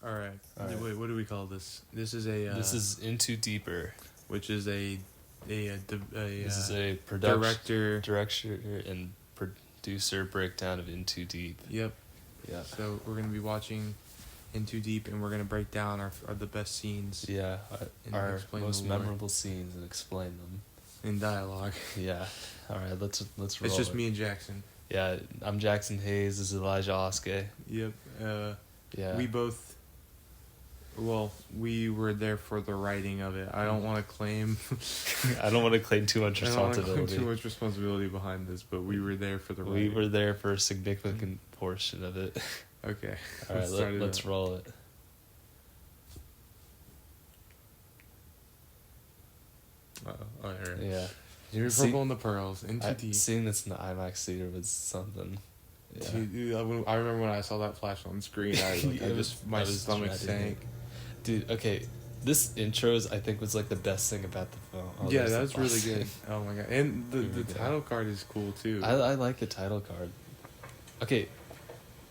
All right. All right. Wait, what do we call this? This is a. This is Into Deeper. Which is a This is a director and producer breakdown of Into Deep. Yep. Yeah. So we're gonna be watching Into Deep, and we're gonna break down our the best scenes. Yeah, our explain most the lore. memorable scenes and explain them in dialogue. Yeah. All right. Let's roll. It's just me and Jackson. Yeah, I'm Jackson Hayes. This is Elijah Oskay. Yep. Yeah. We both. Well, we were there for the writing of it. I don't want to claim. I don't want to claim too much responsibility. I don't want to claim too much responsibility behind this, but we were there for the writing. We were there for a significant portion of it. Okay. All right. Let's roll it. All right. Yeah. Jimmy Purple and the Pearls. Into Deep. Seeing this in the IMAX theater was something. Yeah. Dude, I remember when I saw that flash on screen. My stomach sank. Dude, okay, this intros I think was like the best thing about the film. Yeah, that was really good. Oh my god, and the title card is cool too. I like the title card. Okay,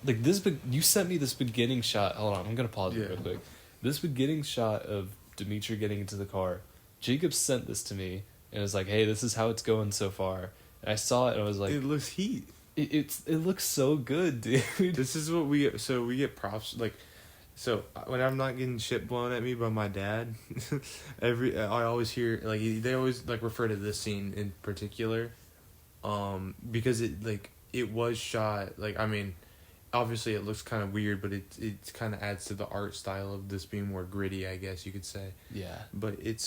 like this. You sent me this beginning shot. Hold on, I'm gonna pause it real quick. This beginning shot of Dimitri getting into the car. Jacob sent this to me and was like, "Hey, this is how it's going so far." And I saw it and I was like, "It looks heat. It looks so good, dude." This is what we get. So we get props like. So when I'm not getting shit blown at me by my dad, I always hear like they always like refer to this scene in particular, because it was shot like, I mean, obviously it looks kind of weird, but it kind of adds to the art style of this being more gritty, I guess you could say. Yeah. But it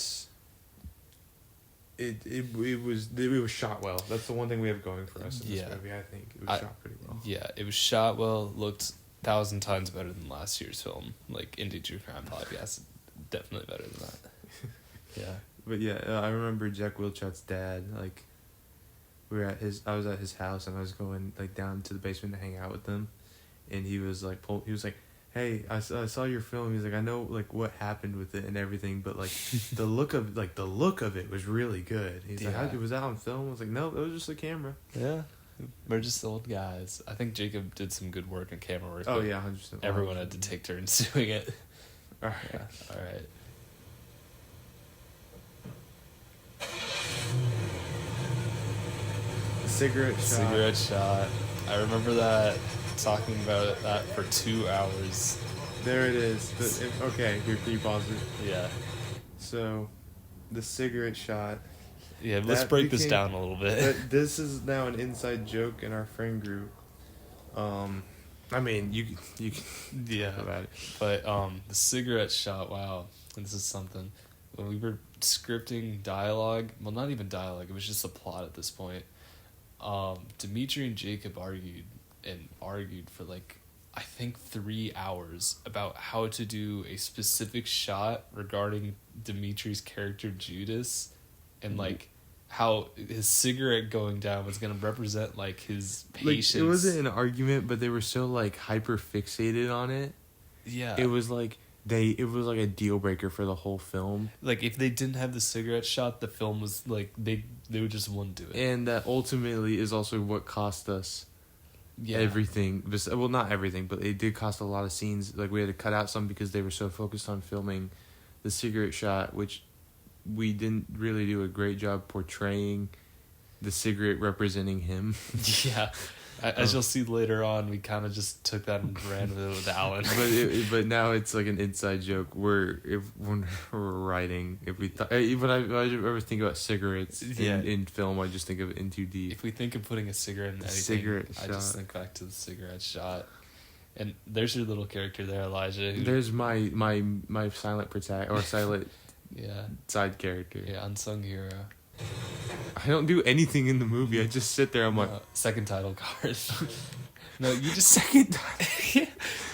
was shot well. That's the one thing we have going for us in this movie. I think it was shot pretty well. Yeah, it was shot well. Looked 1,000 times better than last year's film. Like Indie True Crime Podcast, definitely better than that. Yeah. But yeah, I remember Jack Wilchot's dad. Like, I was at his house and I was going like down to the basement to hang out with them, and he was like, "Hey, I saw your film." He's like, "I know like what happened with it and everything, but like the look of it was really good." He's like, "Was that on film?" I was like, "No, it was just a camera." Yeah. We're just old guys. I think Jacob did some good work on camera work. Oh yeah, 100%. Everyone had to take turns doing it. All right. Yeah. All right. Cigarette shot. I remember that, talking about that for 2 hours. There it is. Okay, here, can you pause it? Yeah. So, the cigarette shot. Yeah, let's break this down a little bit. This is now an inside joke in our friend group. I mean, you can yeah, about it. But the cigarette shot, wow, this is something. When we were scripting dialogue, well, not even dialogue, it was just a plot at this point. Dimitri and Jacob argued for like, I think 3 hours about how to do a specific shot regarding Dimitri's character Judas, and like how his cigarette going down was going to represent like his patience. Like, it wasn't an argument, but they were so like hyper fixated on it. Yeah. It was like a deal breaker for the whole film. Like, if they didn't have the cigarette shot, the film was like they would just wouldn't do it. And that ultimately is also what cost us everything. Well, not everything, but it did cost a lot of scenes. Like, we had to cut out some because they were so focused on filming the cigarette shot, which we didn't really do a great job portraying the cigarette representing him. Yeah. As you'll see later on, we kind of just took that and ran with it with Alan. But now it's like an inside joke when we're writing, when I ever think about cigarettes in film, I just think of Into Deep. If we think of putting a cigarette in anything, I just think back to the cigarette shot. And there's your little character there, Elijah. There's my silent silent side character. Yeah, unsung hero. I don't do anything in the movie. I just sit there. I'm like, second title card. No, you just second.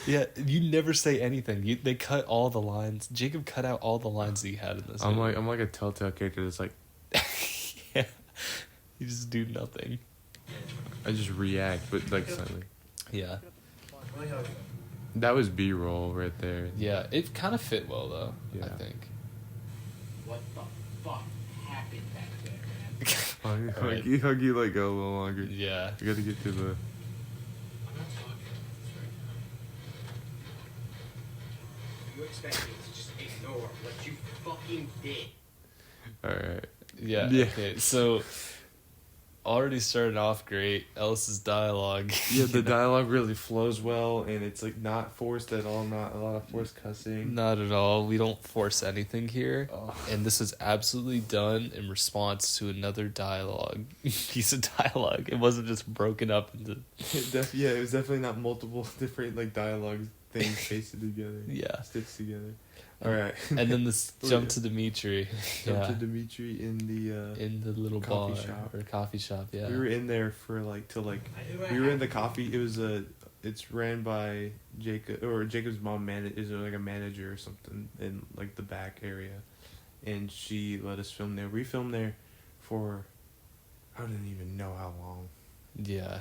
Yeah, you never say anything. They cut all the lines. Jacob cut out all the lines that he had in this. I'm like a telltale character that's like, yeah, you just do nothing. I just react, but like silently. Yeah. That was B-roll right there. Yeah, it kind of fit well though. Yeah. I think. What the fuck happened back there, man? Huggy, like go a little longer. Yeah. You got to get to the. I'm not talking. You expect me to just ignore what you fucking did? Alright. Yeah. Yeah. Okay. So already started off great. Ellis's dialogue. Yeah, the dialogue really flows well, and it's like not forced at all, not a lot of forced cussing. Not at all. We don't force anything here. Oh. And this is absolutely done in response to another dialogue piece of dialogue. It wasn't just broken up into. Yeah, it was definitely not multiple different like dialogue things pasted together. Yeah. Stitched together. Alright. And then this jump to Dimitri. Jump Yeah. to Dimitri in the little coffee bar shop. or coffee shop. Yeah. we were in there for like till like we were in the coffee. It was it's ran by Jacob, or Jacob's mom is like a manager or something in like the back area, and she let us film there. We filmed there for I don't even know how long. Yeah.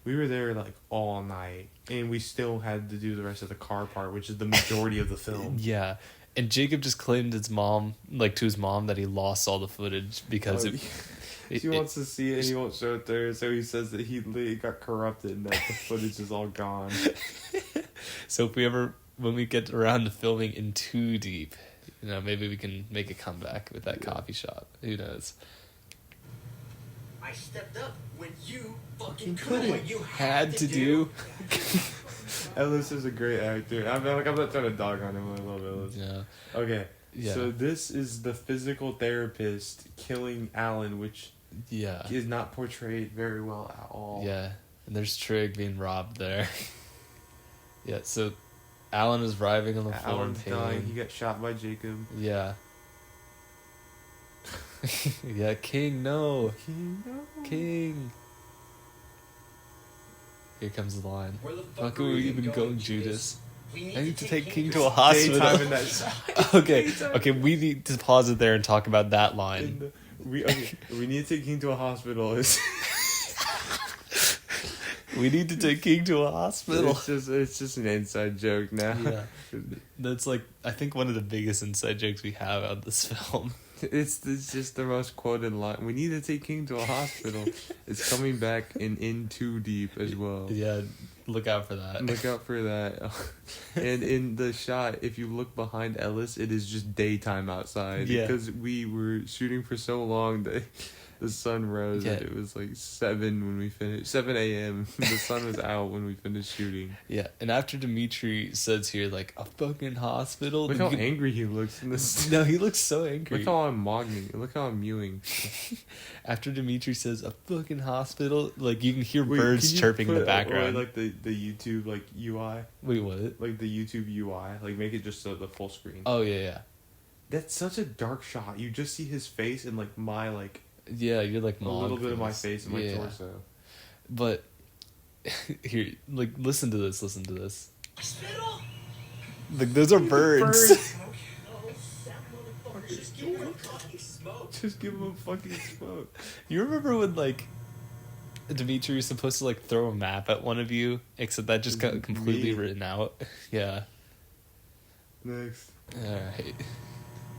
We were there like all night, and we still had to do the rest of the car part, which is the majority of the film. Yeah. And Jacob just claimed to his mom that he lost all the footage because She wants to see it and he won't show it there, so he says that he got corrupted and that the footage is all gone. So if when we get around to filming in Too Deep, maybe we can make a comeback with that coffee shop. Who knows? I stepped up when you fucking couldn't. couldn't. What you Had to do. Ellis is a great actor. I'm not trying to dog on him. I love Ellis. Yeah. Okay, Yeah. so this is the physical therapist killing Alan, which Yeah. is not portrayed very well at all. Yeah. And there's Trig being robbed there. Yeah, so Alan is writhing on the floor in Alan's pain. dying. He got shot by Jacob. Yeah. Yeah, King, no. King. Here comes the line. Where the Fuck are we even going, Judas? We I need to take King to to a hospital. Daytime in that shot. Okay, we need to pause it there and talk about that line. We need to take King to a hospital. We need to take King to a hospital. It's just an inside joke now. Yeah. That's like, I think one of the biggest inside jokes we have out of this film. It's just the most quoted line. We need to take King to a hospital. It's coming back in Too Deep as well. Yeah, look out for that. Look out for that. And in the shot, if you look behind Ellis, it is just daytime outside. Yeah. Because we were shooting for so long that the sun rose. Yeah. And it was like 7 when we finished. 7 a.m. The sun was out when we finished shooting. Yeah, and after Dimitri says here, like, a fucking hospital. Look how angry he looks in this. No, he looks so angry. Look how I'm mogging. Look how I'm mewing. After Dimitri says a fucking hospital, like, you can hear Wait, birds can you chirping in the put, background. like the YouTube like UI, Wait, what? like the YouTube UI, like make it just so the full screen. Oh, yeah. That's such a dark shot. You just see his face and like my like Yeah, you're like a little bit of my this. face and my Yeah. torso. But, here, like, listen to this. Hospital? Like, those are birds. Just give him a fucking smoke. Just give him a fucking smoke. You remember when, like, Dimitri was supposed to, like, throw a map at one of you, except that just got completely Me. written out? Yeah. Next. Alright.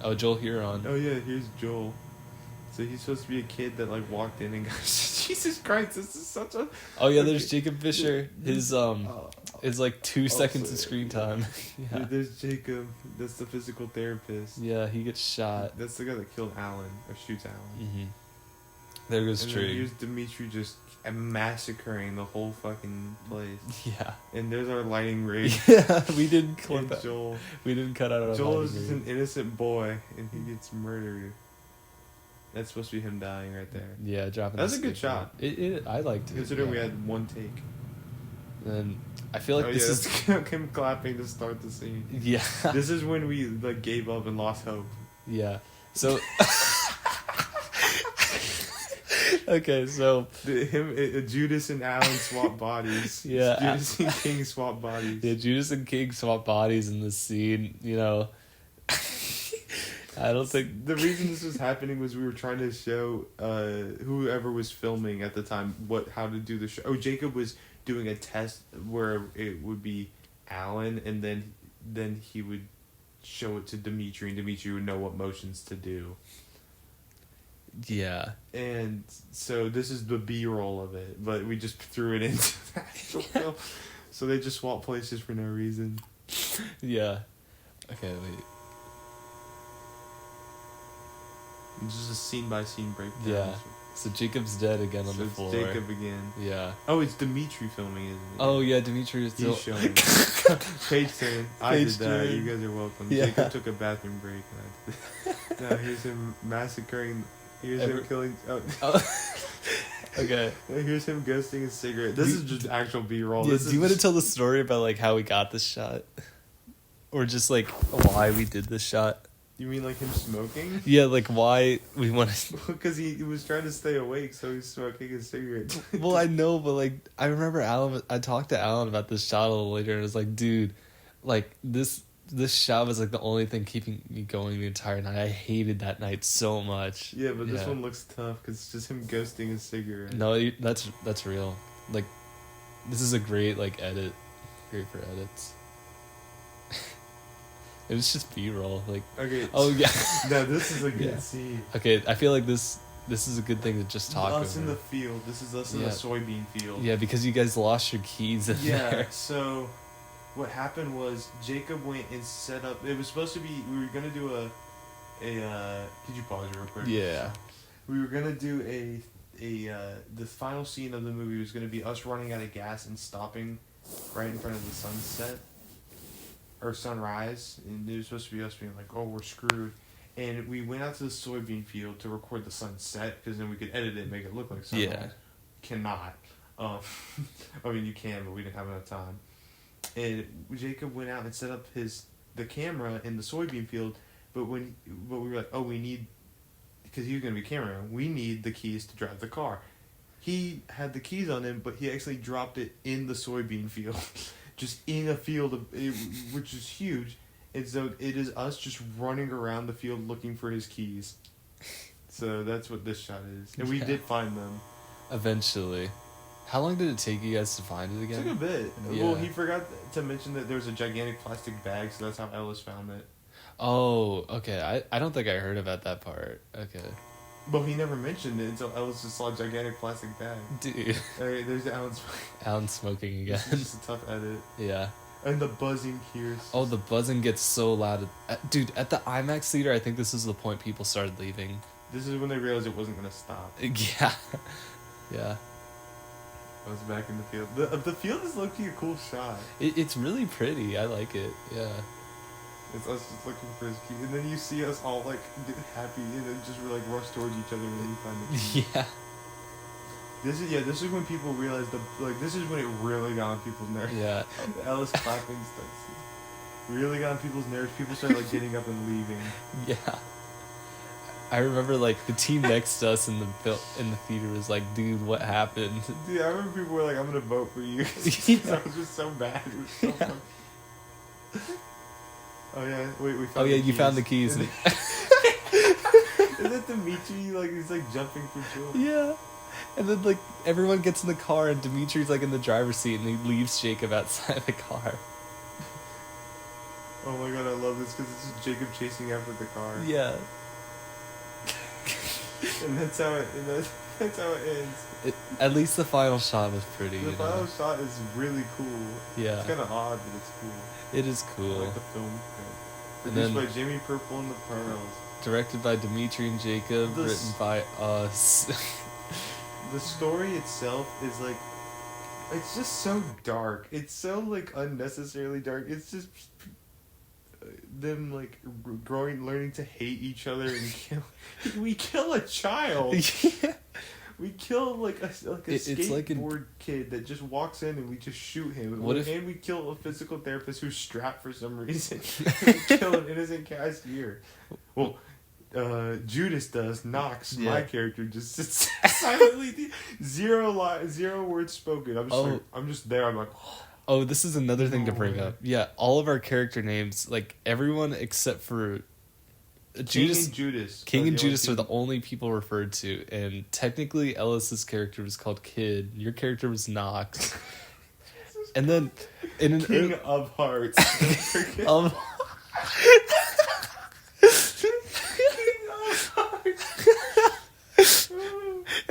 Oh, Joel Huron. Oh yeah, here's Joel. So he's supposed to be a kid that like walked in and got Jesus Christ, this is such a Oh, yeah, there's Jacob Fisher. His, Oh. is like 2 seconds Also- of screen time. Yeah. There's Jacob. That's the physical therapist. Yeah, he gets shot. That's the guy that killed Alan or shoots Alan. Mm-hmm. There goes And then Trig. here's Dimitri just massacring the whole fucking place. Yeah. And there's our lighting rig. Yeah, we didn't clip And that. Joel. We didn't cut out our Joel lighting is just rig. an innocent boy, and he gets murdered. That's supposed to be him dying right there. Yeah, dropping. That's the a good stick shot. I liked it. Considering we yeah. had one take. And I feel like this is. that's him clapping to start the scene. Yeah. This is when we like gave up and lost hope. Yeah. So. Okay, so. Judas and Alan swap bodies. Yeah. Judas and King swap bodies. Yeah, Judas and King swap bodies in this scene. You know. I don't think. The reason this was happening was we were trying to show whoever was filming at the time how to do the show. Oh, Jacob was doing a test where it would be Alan, and then he would show it to Dimitri, and Dimitri would know what motions to do. Yeah. And so this is the B-roll of it, but we just threw it into the actual film. So they just swap places for no reason. Yeah. Okay, wait. It's just a scene by scene breakdown. Yeah. So Jacob's dead again on So the it's floor. Jacob again. Yeah. Oh, it's Dimitri filming, isn't it? Oh yeah, Dimitri is still. He's showing. Page turn. I did Page that. turn. You guys are welcome. Yeah. Jacob took a bathroom break. And I did that. No, here's him massacring. Here's him killing. Oh. Okay. Here's him ghosting his cigarette. This is just actual B-roll. Yeah, This do is you want to just- tell the story about like how we got this shot, or just like why we did this shot? You mean like him smoking? Yeah, like why we want to. Because he was trying to stay awake, so he's smoking his cigarette. Well, I know, but like I remember Alan. I talked to Alan about this shot a little later, and it was like, dude, like this shot was like the only thing keeping me going the entire night. I hated that night so much. Yeah, but this one looks tough because it's just him ghosting his cigarette. No, that's real. Like, this is a great like edit, great for edits. It was just B-roll, like. Okay. Oh yeah. No, this is a good Yeah. scene. Okay, I feel like this is a good thing to just talk Us over. in the field. This is us in Yeah. the soybean field. Yeah, because you guys lost your keys in Yeah. there. So, what happened was Jacob went and set up. It was supposed to be. We were gonna do a. Could you pause it real quick? Yeah. We were gonna do the final scene of the movie was gonna be us running out of gas and stopping right in front of the sunset or sunrise, and it was supposed to be us being like, "Oh, we're screwed." And we went out to the soybean field to record the sunset because then we could edit it and make it look like sunrise. Yeah. Cannot. I mean, you can, but we didn't have enough time. And Jacob went out and set up the camera in the soybean field, but we were like, "Oh, we need." Because he was going to be cameraman, we need the keys to drive the car. He had the keys on him, but he actually dropped it in the soybean field. Just in a field, which is huge. And so it is us just running around the field looking for his keys. So that's what this shot is. And we Yeah. did find them. Eventually. How long did it take you guys to find it It again? took a bit. Yeah. Well, he forgot to mention that there was a gigantic plastic bag, so that's how Ellis found it. Oh, okay. I don't think I heard about that part. Okay. But he never mentioned it until Ellis just saw a gigantic plastic bag. Dude. Alright, there's Alan's. Alan smoking again. This is just a tough edit. Yeah. And the buzzing here. Oh, the buzzing gets so loud. Dude, at the IMAX theater, I think this is the point people started leaving. This is when they realized it wasn't going to stop. Yeah. Yeah. I was back in the field. The field is low-key a cool shot. It's really pretty. I like it. Yeah. It's us just looking for his key. And then you see us all, like, happy and then just, like, rush towards each other when we find the key. Yeah. This is when people realize this is when it really got on people's nerves. Yeah. Ellis clapping starts. Really got on people's nerves. People started, like, getting up and leaving. Yeah. I remember like the team next to us in the theater was like, dude, what happened? Dude, I remember people were like, I'm going to vote for you. Yeah. That was just so bad. It was so funny. Oh, yeah. Wait, we found Oh yeah, the you found the keys. keys. Is it Dimitri? Like, he's like jumping for joy. Yeah. And then like everyone gets in the car and Dimitri's like in the driver's seat and he leaves Jacob outside the car. Oh my god, I love this because this is Jacob chasing after the car. Yeah. And that's how it ends. At least the final shot was pretty. The you final know? shot is really cool. Yeah. It's kind of odd, but it's cool. It is I cool. like the film. And Produced then- by Jimmy Purple and the Pearls. Directed by Dimitri and Jacob, This- written by us. The story itself is like, it's just so dark. It's so like unnecessarily dark. It's just them like learning to hate each other and kill. We kill a child. Yeah. We kill like a It's like in- skateboard kid that just walks in and we just shoot him. What if- And we kill a physical therapist who's strapped for some reason. We kill an innocent cashier. Well, Judas does. Knox, my Yeah. character, just sits silently. Zero words spoken. I'm just there. I'm like, Oh, this is another thing to No bring way. up. Yeah, all of our character names, like everyone except for Judas. King and Judas are the only people referred to, and technically Ellis's character was called Kid. Your character was Knox. And then in an King of Hearts. Don't forget. um,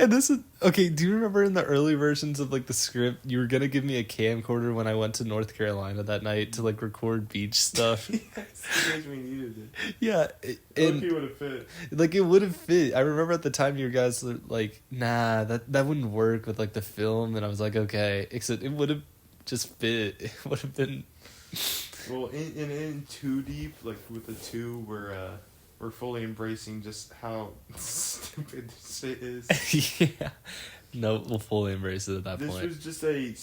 And this is okay. Do you remember in the early versions of like the script, you were gonna give me a camcorder when I went to North Carolina that night to like record beach stuff? Yes, we needed it. Yeah, Loki and would have fit. like it would have fit. I remember at the time you guys were like, "Nah, that wouldn't work with like the film," and I was like, "Okay," except it would have just fit. It would have been. Well, in Too Deep, like with the two, we're fully embracing just how stupid this shit is. Yeah. No, we'll fully embrace it at that This point. was just a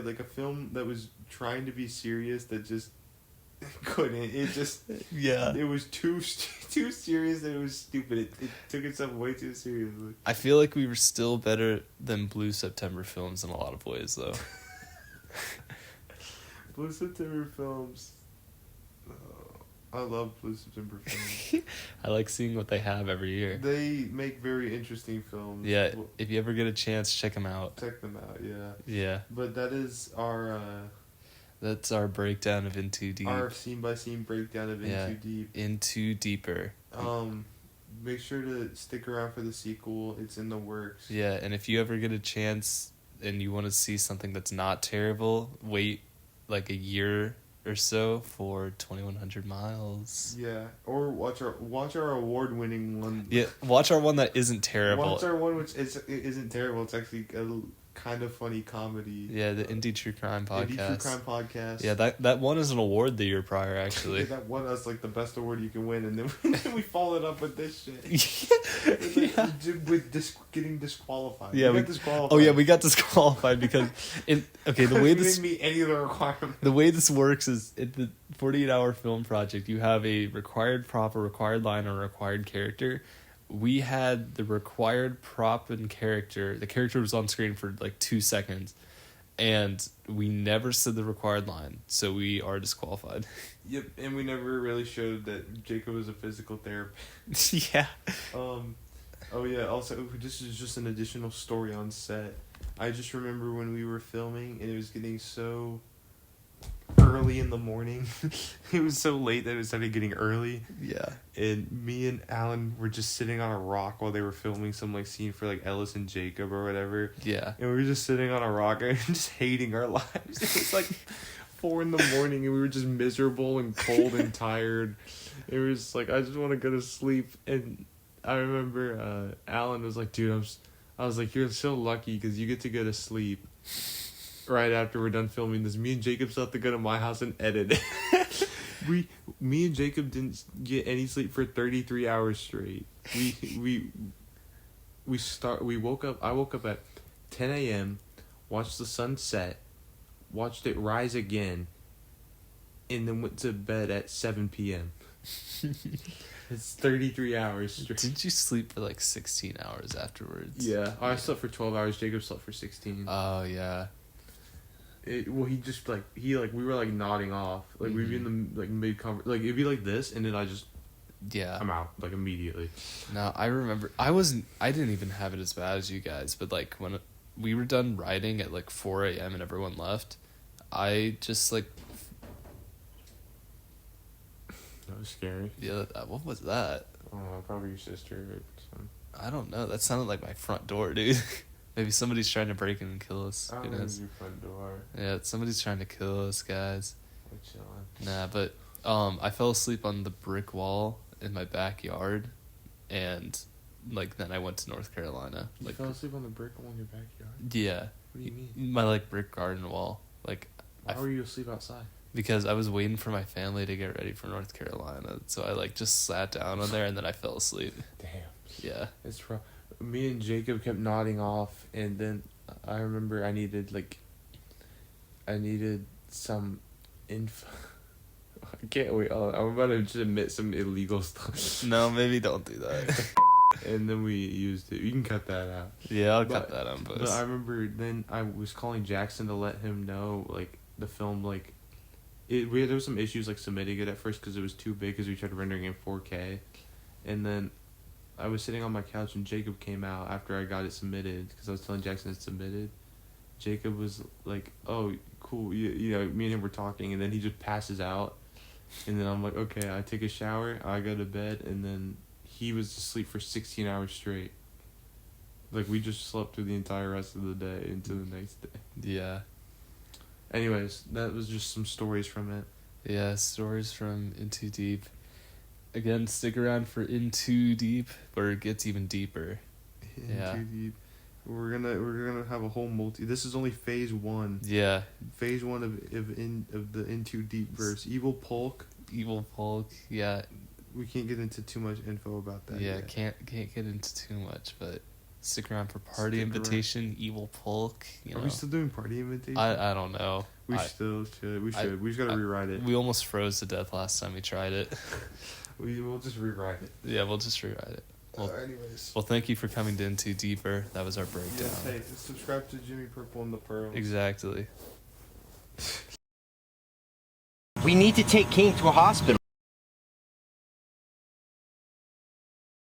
like a film that was trying to be serious that just couldn't. It just Yeah. it was too serious and it was stupid. It took itself way too seriously. I feel like we were still better than Blue September films in a lot of ways, though. Blue September films. I love Blue September films. I like seeing what they have every year. They make very interesting films. Yeah, Well, if you ever get a chance, check them out. check them out. Yeah. Yeah, But that is our that's our breakdown of Into Deep. our scene by scene breakdown of Yeah. Into Deep. Into Deeper. Make sure to stick around for the sequel. It's in the works. Yeah, and if you ever get a chance and you want to see something that's not terrible, wait like a year or so for 2100 Miles. Yeah, or watch our award winning one. Yeah, watch our one that isn't terrible. Watch our one which isn't terrible. It's actually a kind of funny comedy. Yeah, the Indie True Crime podcast. Indie True Crime podcast. Yeah, that won us an award the year prior, Yeah, actually. that won us like the best award you can win, and then we followed up with this shit. Yeah. With getting disqualified. Yeah, we we- got disqualified. Oh yeah, we got disqualified because the way we this didn't meet any of the requirements. the way this works is at the 48-hour film project, you have a required prop, a required line, or a required character. We had the required prop and character. The character was on screen for like 2 seconds, and we never said the required line, so we are disqualified. Yep, and we never really showed that Jacob was a physical therapist. Yeah. Oh yeah, also this is just an additional story on set. I just remember when we were filming and it was getting so early in the morning. It was so late that it started getting early. Yeah. And me and Alan were just sitting on a rock while they were filming some like scene for like Ellis and Jacob or whatever. Yeah. And we were just sitting on a rock and just hating our lives. It was like 4 in the morning and we were just miserable and cold and tired. It was like, I just want to go to sleep. And I remember Alan was like, dude, I was like, you're so lucky because you get to go to sleep right after we're done filming this. Me and Jacob still have to go to my house and edit. Me and Jacob didn't get any sleep for 33 hours straight. I woke up at 10 a.m., watched the sun set, watched it rise again, and then went to bed at 7 p.m. It's 33 hours straight. Didn't you sleep for like 16 hours afterwards? Yeah, I slept for 12 hours. Jacob slept for 16. Oh yeah. We were like nodding off. Like we'd be in the like mid like it'd be like this, and then Yeah. I'm out like immediately. No, I remember I didn't even have it as bad as you guys, but like when we were done writing at like 4 a.m. and everyone left, I just like, That was scary. yeah, what was that? Oh, probably your sister or something. I don't know. That sounded like my front door, dude. Maybe somebody's trying to break in and kill us. I Who don't know knows? your front door. Yeah, somebody's trying to kill us, guys. We're chilling. Nah, but I fell asleep on the brick wall in my backyard, and like then I went to North Carolina. You Like, fell asleep on the brick wall in your backyard? yeah, What do you mean? my like brick garden wall. Like, Why were you asleep outside? because I was waiting for my family to get ready for North Carolina, so I like just sat down on there and then I fell asleep. Damn. Yeah. It's rough. Me and Jacob kept nodding off, and then I remember I needed some info. I can't wait. I'm about to just admit some illegal stuff. No, maybe don't do that. And then we used it. You can cut that out. Yeah, I'll But- cut that on post. But I remember then I was calling Jackson to let him know, like, the film, like, there was some issues, like, submitting it at first because it was too big because we tried rendering in 4K. And then I was sitting on my couch and Jacob came out after I got it submitted because I was telling Jackson it's submitted. Jacob was like, oh, cool. You know, me and him were talking, and then he just passes out. And then I'm like, okay, I take a shower, I go to bed, and then he was asleep for 16 hours straight. Like, we just slept through the entire rest of the day into the next day. Yeah. Anyways, that was just some stories from it. Yeah, stories from In Too Deep. Again, stick around for In Too Deep, where it gets even deeper. Yeah. Too deep. We're gonna have a whole This is only phase 1. Yeah. Phase 1 of the In Too Deep verse. Evil Polk. Yeah. We can't get into too much info about that. Yeah, yet. can't get into too much, but stick around for Party Invitation, Evil Polk. Are we still doing Party Invitation? I don't know. We still should. We should. We just gotta rewrite it. We almost froze to death last time we tried it. We'll just rewrite it. Yeah, we'll just rewrite it. Well, anyways. Well, thank you for coming to Into Deeper. That was our breakdown. Yes, hey, subscribe to Jimmy Purple and the Pearls. Exactly. We need to take King to a hospital.